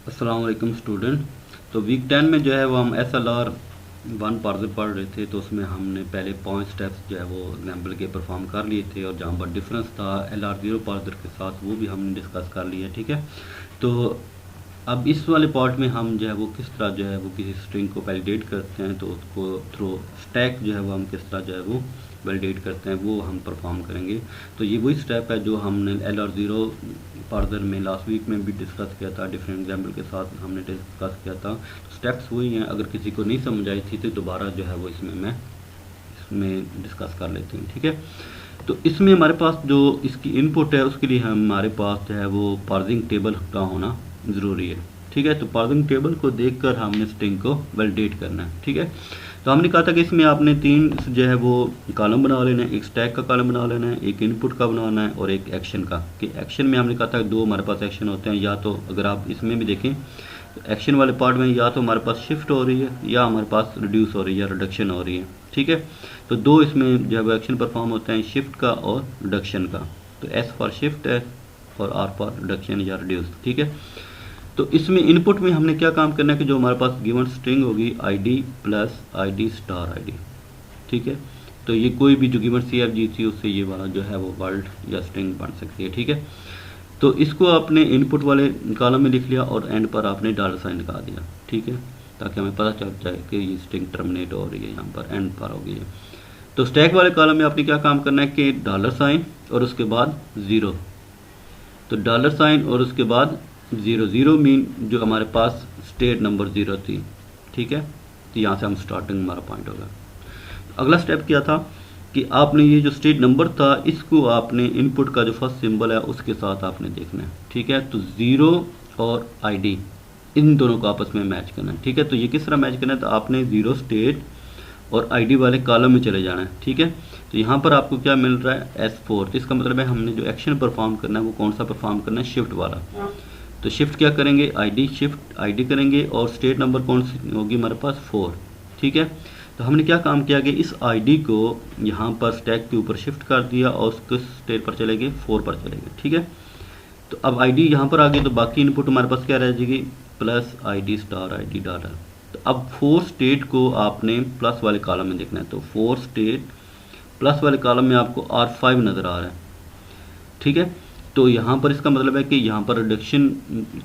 अस्सलाम वालेकुम स्टूडेंट। तो वीक 10 में जो है वो हम SLR 1 पार्सर पढ़ रहे थे। तो उसमें हमने पहले 5 स्टेप्स जो है वो एग्जाम्पल के परफॉर्म कर लिए थे, और जहाँ पर डिफरेंस था LR0 पार्सर के साथ वो भी हमने डिस्कस कर लिया। ठीक है, तो अब इस वाले पार्ट में हम जो है वो किस तरह जो है वो किसी स्ट्रिंग को वैलिडेट करते हैं, तो उसको थ्रू स्टैक जो है वो हम किस तरह जो है वो वैलिडेट करते हैं वो हम परफॉर्म करेंगे। तो ये वही स्टेप है जो हमने LR0 पार्सर में लास्ट वीक में भी डिस्कस किया था, डिफरेंट एग्जाम्पल के साथ हमने डिस्कस किया था। तो स्टेप्स वही हैं, अगर किसी को नहीं समझ आई थी तो दोबारा जो है वो इसमें डिस्कस कर लेते हैं। ठीक है, तो इसमें हमारे पास जो इसकी इनपुट है उसके लिए हमारे पास जो है वो पार्सिंग टेबल का होना ज़रूरी है। ठीक है, तो पार्सिंग टेबल को देखकर हमने स्ट्रिंग को वैलिडेट करना है। ठीक है, तो हमने कहा था कि इसमें आपने 3 जो है वो कॉलम बना लेना है, एक स्टैक का कॉलम बना लेना है, एक इनपुट का बनाना है और एक एक्शन का। कि एक्शन में हमने कहा था 2 हमारे पास एक्शन होते हैं, या तो अगर आप इसमें भी देखें तो एक्शन वाले पार्ट में या तो हमारे पास शिफ्ट हो रही है या हमारे पास रिड्यूस हो रही है या रिडक्शन हो रही है। ठीक है, तो 2 इसमें जो है वो एक्शन परफॉर्म होते हैं, शिफ्ट का और रिडक्शन का। तो S फॉर शिफ्ट है और R फॉर रिडक्शन या रिड्यूस। ठीक है, तो इसमें इनपुट में हमने क्या काम करना है कि जो हमारे पास गिवन स्ट्रिंग होगी ID plus ID star ID। ठीक है, तो ये कोई भी जो गिवन CFG थी उससे ये वाला जो है वो वर्ड या स्ट्रिंग बन सकती है। ठीक है, तो इसको आपने इनपुट वाले कॉलम में लिख लिया और एंड पर आपने डॉलर साइन लगा दिया। ठीक है, ताकि हमें पता चल जाए कि ये स्ट्रिंग टर्मिनेट हो रही है, यहाँ पर एंड पर हो गई है। तो स्टैक वाले कॉलम में आपने क्या काम करना है कि डॉलर साइन और उसके बाद 0। तो डॉलर साइन और उसके बाद 0 0 मीन जो हमारे पास स्टेट नंबर 0 थी। ठीक है, तो यहाँ से हम स्टार्टिंग हमारा पॉइंट होगा। अगला स्टेप क्या था कि आपने ये जो स्टेट नंबर था इसको आपने इनपुट का जो फर्स्ट सिंबल है उसके साथ आपने देखना है। ठीक है, तो 0 और ID इन दोनों को आपस में मैच करना है। ठीक है, तो ये किस तरह मैच करना है, तो आपने 0 स्टेट और ID वाले कॉलम में चले जाना है। ठीक है, तो यहाँ पर आपको क्या मिल रहा है S4। तो इसका मतलब है हमने जो एक्शन परफॉर्म करना है वो कौन सा परफॉर्म करना है, शिफ्ट वाला। तो शिफ्ट क्या करेंगे, शिफ्ट ID करेंगे और स्टेट नंबर कौन सी होगी हमारे पास 4। ठीक है, तो हमने क्या काम किया कि इस ID को यहाँ पर स्टैक के ऊपर शिफ्ट कर दिया और उसके स्टेट पर चले गए 4 पर चले गए। ठीक है, तो अब ID यहाँ पर आ गई, तो बाकी इनपुट हमारे पास क्या रह जाएगी, plus ID star ID dollar. तो अब 4 स्टेट को आपने प्लस वाले कॉलम में देखना है। तो 4 स्टेट प्लस वाले कॉलम में आपको R5 नज़र आ रहा है। ठीक है, तो यहाँ पर इसका मतलब है कि यहाँ पर रिडक्शन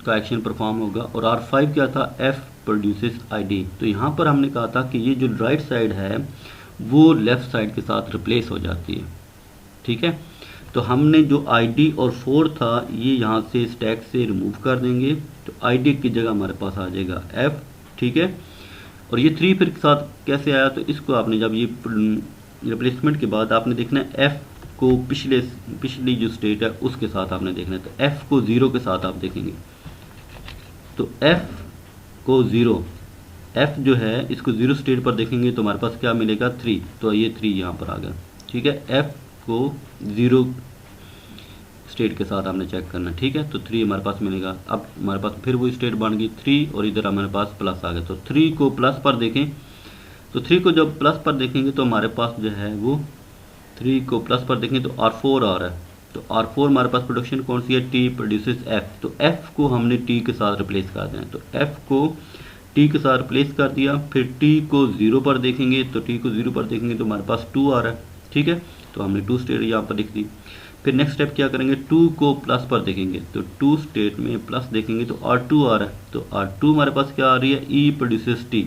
का एक्शन परफॉर्म होगा। और R5 क्या था, F प्रोड्यूसेस ID। तो यहाँ पर हमने कहा था कि ये जो राइट साइड है वो लेफ़्ट साइड के साथ रिप्लेस हो जाती है। ठीक है, तो हमने जो ID और 4 था ये यहाँ से स्टैक से रिमूव कर देंगे, तो ID की जगह हमारे पास आ जाएगा F। ठीक है, और ये 3 फिर साथ कैसे आया, तो इसको आपने जब ये रिप्लेसमेंट के बाद आपने देखना है F को पिछली जो स्टेट है उसके साथ आपने देखना है। तो F को 0 के साथ आप देखेंगे, तो F को 0, F जो है इसको 0 स्टेट पर देखेंगे तो हमारे पास क्या मिलेगा 3। तो ये 3 यहाँ पर आ गया। ठीक है, F को 0 स्टेट के साथ आपने चेक करना। ठीक है, तो 3 हमारे पास मिलेगा। अब हमारे पास फिर वो स्टेट बन गई 3 और इधर हमारे पास प्लस आ गया। तो 3 को प्लस पर देखें, तो 3 को जब प्लस पर देखेंगे तो हमारे पास जो है वो 3 को प्लस पर देखें तो R4 आ रहा है। तो R4 हमारे पास प्रोडक्शन कौन सी है, T प्रोड्यूसेस F। तो F को हमने T के साथ रिप्लेस कर देना है। तो F को T के साथ रिप्लेस कर दिया। फिर T को 0 पर देखेंगे, तो T को 0 पर देखेंगे तो हमारे पास 2 आ रहा है। ठीक है, तो हमने 2 स्टेट यहाँ पर लिख दी। फिर नेक्स्ट स्टेप क्या करेंगे, 2 को प्लस पर देखेंगे, तो 2 स्टेट में प्लस देखेंगे तो R2 आ रहा है। तो R2 हमारे पास क्या आ रही है, E प्रोड्यूसेस T।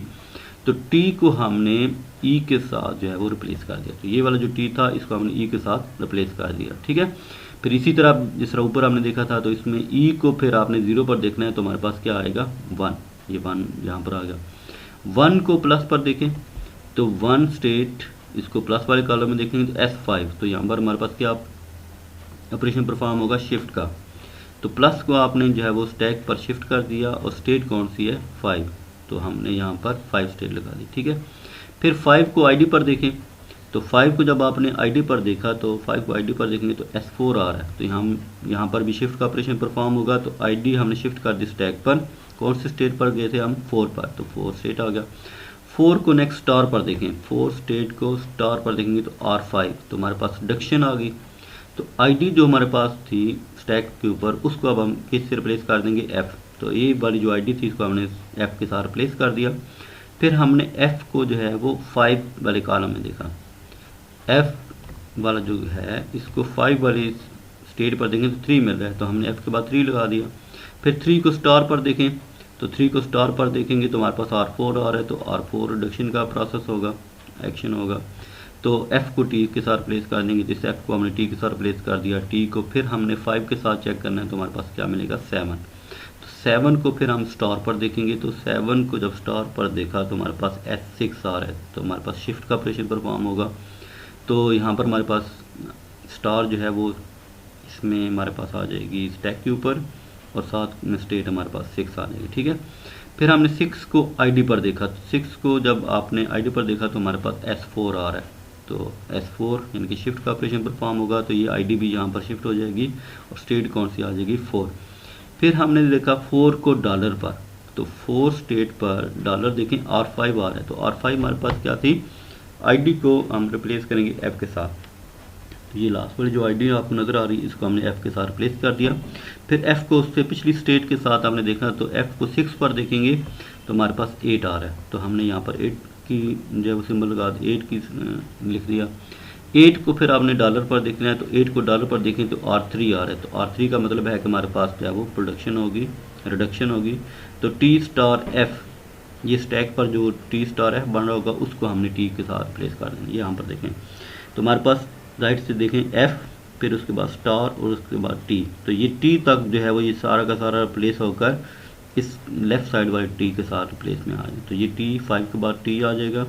तो T को हमने E के साथ जो है वो रिप्लेस कर दिया। तो ये वाला जो T था इसको हमने E के साथ रिप्लेस कर दिया। ठीक है, फिर इसी तरह जिस तरह ऊपर हमने देखा था, तो इसमें E को फिर आपने 0 पर देखना है, तो हमारे पास क्या आएगा 1। ये 1 यहाँ पर आ गया। 1 को प्लस पर देखें, तो 1 स्टेट इसको प्लस वाले कॉलम में देखेंगे तो S5। तो यहाँ पर हमारे पास क्या ऑपरेशन परफॉर्म होगा, शिफ्ट का। तो प्लस को आपने जो है वो स्टैक पर शिफ्ट कर दिया और स्टेट कौन सी है 5। तो हमने यहाँ पर 5 स्टेट लगा दी। ठीक है, फिर 5 को ID पर देखें, तो 5 को जब आपने ID पर देखा तो 5 को ID पर देखेंगे तो S4 आ रहा है। तो यहाँ पर भी शिफ्ट का ऑपरेशन परफॉर्म होगा। तो ID हमने शिफ्ट कर दी स्टैक पर, कौन से स्टेट पर गए थे हम 4 पर, तो 4 स्टेट आ गया। 4 को नेक्स्ट स्टार पर देखें, 4 स्टेट को स्टार पर देखेंगे तो R5। तो हमारे पास रिडक्शन आ गई। तो ID जो हमारे पास थी स्टैक के ऊपर उसको अब हम किस से रिप्लेस कर देंगे, F। तो ये वाली जो आईडी थी इसको हमने एफ के साथ रिप्लेस कर दिया। फिर हमने एफ को जो है वो 5 वाले कॉलम में देखा, एफ वाला जो है इसको 5 वाली स्टेट पर देखें तो 3 मिल रहा है, तो हमने एफ के बाद 3 लगा दिया। फिर 3 को स्टार पर देखें तो 3 को स्टार पर देखेंगे तो हमारे पास R4 आ रहा है, तो R4 रिडक्शन का प्रोसेस होगा, एक्शन होगा। तो f को t के साथ रिप्लेस कर देंगे, जिस f को हमने t के साथ रिप्लेस कर दिया, t को फिर हमने 5 के साथ चेक करना है, तो हमारे पास क्या मिलेगा 7। तो 7 को फिर हम स्टार पर देखेंगे, तो 7 को जब स्टार पर देखा तो हमारे पास S6 आ रहा है, तो हमारे पास शिफ्ट का ऑपरेशन परफॉर्म होगा। तो यहाँ पर हमारे पास स्टार जो है वो इसमें हमारे पास आ जाएगी स्टैक के ऊपर, और साथ में स्टेट हमारे पास 6 आ जाएगी, ठीक है। फिर हमने 6 को आईडी पर देखा, तो 6 को जब आपने आईडी पर देखा तो हमारे पास S4 आ रहा है, तो S4 यानी कि शिफ्ट का ऑपरेशन परफॉर्म होगा, तो ये आईडी भी यहाँ पर शिफ्ट हो जाएगी और स्टेट कौन सी आ जाएगी 4। फिर हमने देखा 4 को डॉलर पर, तो 4 स्टेट पर डॉलर देखें R5 आ रहा है, तो R5 हमारे पास क्या थी, आईडी को हम रिप्लेस करेंगे F के साथ। तो ये लास्ट वाली जो आईडी आपको नज़र आ रही है इसको हमने F के साथ रिप्लेस कर दिया। फिर F को उससे पिछली स्टेट के साथ हमने देखा, तो F को 6 पर देखेंगे तो हमारे पास 8 आ रहा है, तो हमने यहाँ पर 8 की जो सिंबल लगा 8 की लिख दिया। 8 को फिर आपने डॉलर पर देखना है, तो 8 को डॉलर पर देखें तो R3 आ रहा है, तो R3 का मतलब है कि हमारे पास जो है वो प्रोडक्शन होगी, रिडक्शन होगी। तो T स्टार F, ये स्टैक पर जो T स्टार F बन रहा होगा उसको हमने T के साथ प्लेस कर देंगे। यहाँ पर देखें तो हमारे पास राइट से देखें F, फिर उसके बाद स्टार और उसके बाद T, तो ये T तक जो है वो ये सारा का सारा रिप्लेस होकर इस लेफ़्ट साइड वाले T के साथ रिप्लेस में आ जाए, तो ये T 5 के बाद T आ जाएगा।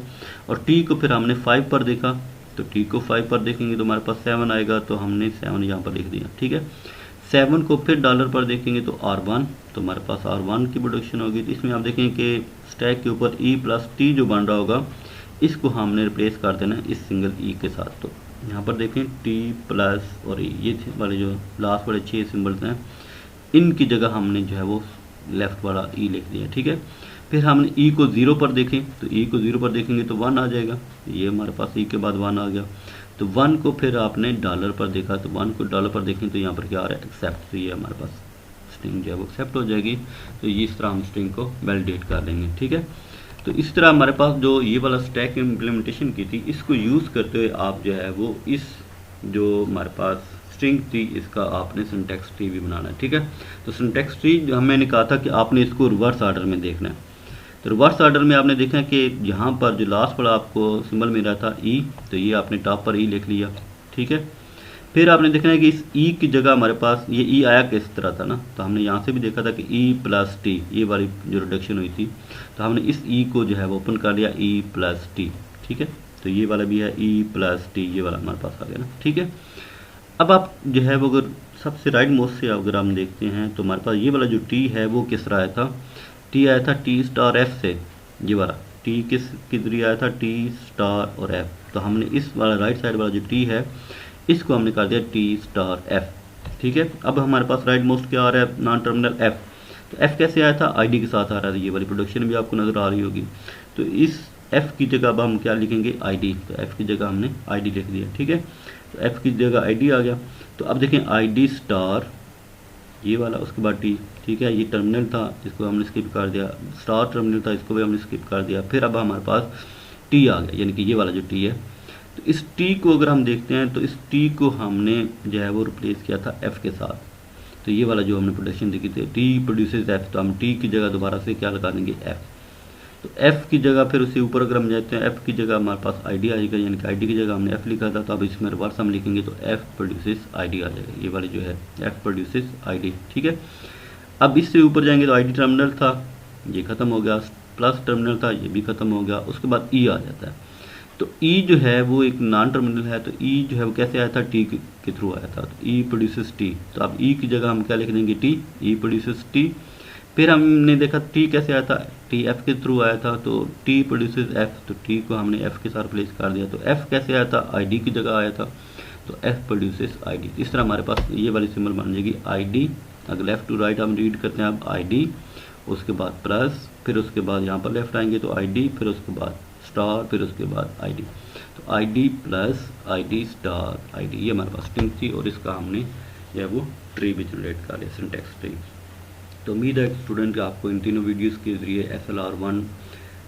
और T को फिर हमने 5 पर देखा, तो T को 5 पर देखेंगे तो हमारे पास 7 आएगा, तो हमने 7 यहाँ पर लिख दिया, ठीक है। 7 को फिर डॉलर पर देखेंगे तो R1, तो हमारे पास R1 की प्रोडक्शन होगी। तो इसमें आप देखें कि स्टैक के ऊपर E प्लस T जो बन रहा होगा इसको हमने रिप्लेस कर देना है इस सिंगल E के साथ। तो यहाँ पर देखें T प्लस और E, ये वाले जो लास्ट वाले 6 सिम्बल्स हैं इनकी जगह हमने जो है वो लेफ़्ट वाला E लिख दिया, ठीक है। फिर हमने E को 0 पर देखें, तो E को 0 पर देखेंगे तो 1 आ जाएगा, ये हमारे पास E के बाद 1 आ गया। तो 1 को फिर आपने डॉलर पर देखा, तो 1 को डॉलर पर देखें तो यहाँ पर क्या आ रहा है एक्सेप्ट, तो ये हमारे पास स्ट्रिंग जो है वो एक्सेप्ट हो जाएगी। तो ये इस तरह हम स्ट्रिंग को वैलिडेट कर लेंगे, ठीक है। तो इस तरह हमारे पास जो ये वाला स्टैक इम्प्लीमेंटेशन की थी इसको यूज़ करते हुए आप जो है वो इस जो हमारे पास स्ट्रिंग थी इसका आपने सिंटैक्स ट्री भी बनाना है, ठीक है। तो सिंटैक्स ट्री जो मैंने कहा था कि आपने इसको रिवर्स ऑर्डर में देखना है, तो रिवर्स ऑर्डर में आपने देखा कि यहाँ पर जो लास्ट वाला आपको सिंबल मिल रहा था E, तो ये आपने टॉप पर E लिख लिया, ठीक है। फिर आपने देखना है कि इस E की जगह हमारे पास ये E आया किस तरह था ना, तो हमने यहाँ से भी देखा था कि E प्लस T ये वाली जो रिडक्शन हुई थी, तो हमने इस E को जो है वो ओपन कर लिया E प्लस T, ठीक है। तो ये वाला भी है E प्लस T, ये वाला हमारे पास आ गया ना, ठीक है। अब आप जो है वो अगर सबसे राइट मोस्ट से अगर हम देखते हैं तो हमारे पास ये वाला जो T है वो किस तरह आया था, T आया था T स्टार F से, ये वाला T किस जरिए आया था T स्टार और F, तो हमने इस वाला राइट साइड वाला जो T है इसको हमने कर दिया T स्टार F, ठीक है। अब हमारे पास राइट मोस्ट क्या आ रहा है, नॉन टर्मिनल F, तो F कैसे आया था, ID के साथ आ रहा था, ये वाली प्रोडक्शन भी आपको नज़र आ रही होगी। तो इस F की जगह अब हम क्या लिखेंगे ID, तो F की जगह हमने ID लिख दिया, ठीक है। तो F की जगह ID आ गया। तो अब देखें ID स्टार ये वाला, उसके बाद T, ठीक है। ये टर्मिनल था इसको हमने स्किप कर दिया, स्टार टर्मिनल था इसको भी हमने स्किप कर दिया। फिर अब हमारे पास T आ गया, यानी कि ये वाला जो T है, तो इस T को अगर हम देखते हैं तो इस T को हमने जो है वो रिप्लेस किया था F के साथ। तो ये वाला जो हमने प्रोडक्शन देखी थी T प्रोड्यूसेस F, तो हम T की जगह दोबारा से क्या लगा देंगे F। तो F की जगह फिर उससे ऊपर अगर हम जाते हैं F की जगह हमारे पास ID आएगा, यानी कि ID की जगह हमने F लिखा था, तो अब इसमें रिवर्स हम लिखेंगे तो F प्रोड्यूसेस ID आ जाएगा, ये वाली जो है F प्रोड्यूसेस ID, ठीक है। अब इससे ऊपर जाएंगे तो ID टर्मिनल था ये ख़त्म हो गया, प्लस टर्मिनल था ये भी ख़त्म हो गया, उसके बाद E आ जाता है। तो E जो है वो एक नॉन टर्मिनल है, तो E जो है वो कैसे आया था, T के थ्रू आया था, तो E प्रोड्यूसेस T, तो अब E की जगह हम क्या लिख देंगे T, E प्रोड्यूसेस T। फिर हमने देखा T कैसे आया था, T F के थ्रू आया था, तो T प्रोड्यूसेस F, तो T को हमने F के साथ प्लेस कर दिया। तो F कैसे आया था, ID की जगह आया था, तो F प्रोड्यूसेस ID। इस तरह हमारे पास ये वाली सिंबल बन जाएगी ID, अगर लेफ़्ट टू राइट हम रीड करते हैं अब ID, उसके बाद प्लस, फिर उसके बाद यहाँ पर लेफ्ट आएंगे तो ID, फिर उसके बाद स्टार, फिर उसके बाद ID, तो ID plus ID star ID, ये हमारे पास स्ट्रिंग थी और इसका हमने जो है वो ट्री भी जनरेट कर लिया, सिंटैक्स ट्री। तो उम्मीद है स्टूडेंट आपको इन तीनों वीडियोस के ज़रिए SLR1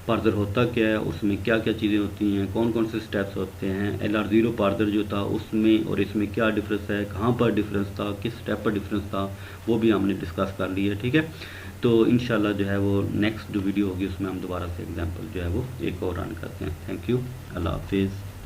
पार्सर होता क्या है, उसमें क्या क्या चीज़ें होती हैं, कौन कौन से स्टेप्स होते हैं, LR0 पार्सर जो था उसमें और इसमें क्या डिफरेंस है, कहाँ पर डिफरेंस था, किस स्टेप पर डिफरेंस था, वो भी हमने डिस्कस कर लिया है। ठीक है, तो इंशाल्लाह जो है वो नेक्स्ट जो वीडियो होगी उसमें हम दोबारा से एग्जांपल जो है वो एक और रन करते हैं। थैंक यू, अल्लाह हाफिज़।